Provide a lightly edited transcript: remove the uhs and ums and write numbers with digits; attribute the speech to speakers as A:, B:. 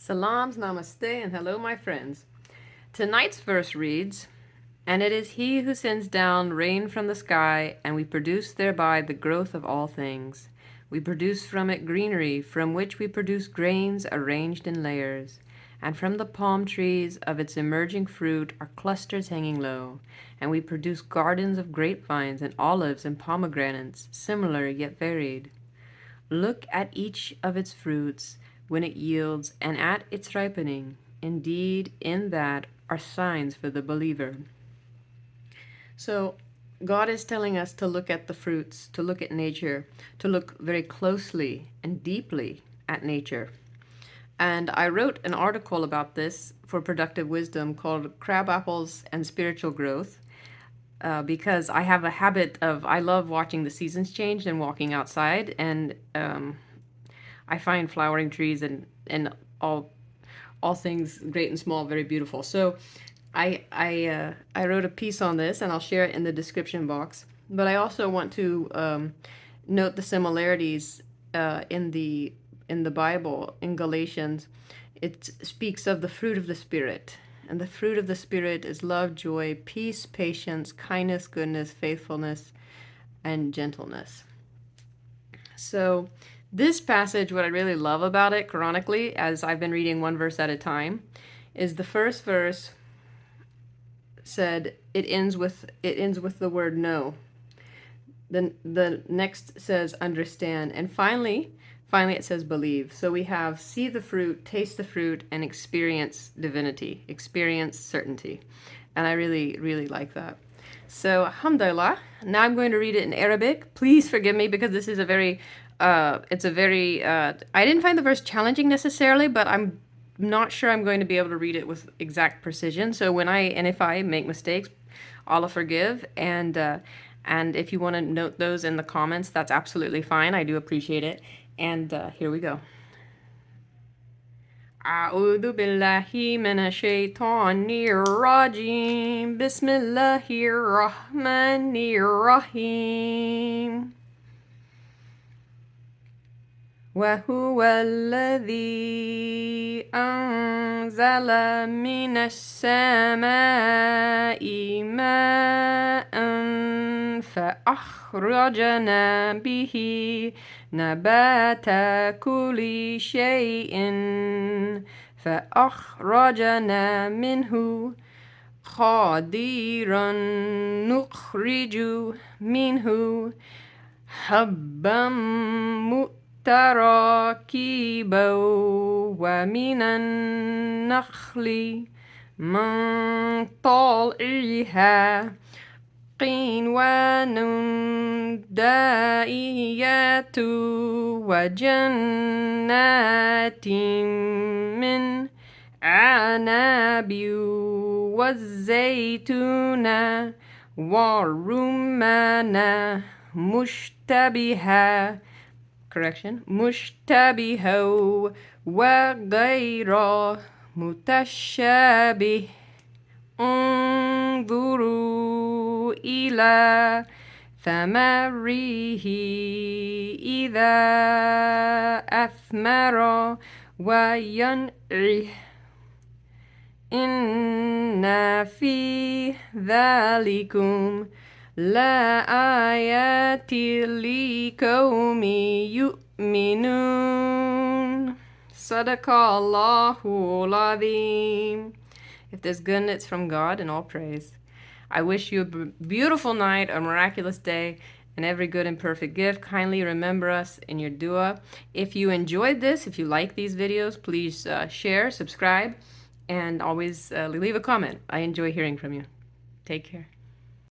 A: Salams, namaste, and hello, my friends. Tonight's verse reads, "And it is he who sends down rain from the sky, and we produce thereby the growth of all things. We produce from it greenery, from which we produce grains arranged in layers. And from the palm trees of its emerging fruit are clusters hanging low. And we produce gardens of grapevines and olives and pomegranates, similar yet varied. Look at each of its fruits when it yields, and at its ripening. Indeed, in that are signs for the believer." So, God is telling us to look at the fruits, to look at nature, to look very closely and deeply at nature. And I wrote an article about this for Productive Wisdom called Crab Apples and Spiritual Growth. Because I have a habit of, I love watching the seasons change and walking outside, and I find flowering trees and all things great and small very beautiful. So I wrote a piece on this, and I'll share it in the description box. But I also want to note the similarities in the Bible in Galatians. It speaks of the fruit of the Spirit. And the fruit of the Spirit is love, joy, peace, patience, kindness, goodness, faithfulness, and gentleness. So this passage, what I really love about it chronically, as I've been reading one verse at a time, is the first verse said it ends with the word no. Then the next says understand, and finally it says believe. So we have see the fruit, taste the fruit, and experience divinity, experience certainty. And I really, really like that. So, alhamdulillah. Now I'm going to read it in Arabic. Please forgive me because this is I didn't find the verse challenging necessarily, but I'm not sure I'm going to be able to read it with exact precision. So if I make mistakes, Allah forgive. And if you want to note those in the comments, that's absolutely fine. I do appreciate it. And here we go. أعوذ بالله من الشيطان الرجيم بسم الله الرحمن الرحيم وهو الذي أنزل من السماء ماء فأخرجنا به نبات كل شيء فأخرجنا منه خضيرا نخرج منه حبا متراكبا ومن النخل من طلعها قنوان دائيات وجنات من عنب والزيتون والرمان مشتبها وغير متشابه انظروا إلى ثمره إذا أثمر وينعه إن في ذلكم لآيات لقوم يؤمنون. Sadaqallahu al-Azim. If there's goodness, it's from God, and all praise. I wish you a beautiful night, a miraculous day, and every good and perfect gift. Kindly remember us in your dua. If you enjoyed this, if you like these videos, please share, subscribe, and always leave a comment. I enjoy hearing from you. Take care.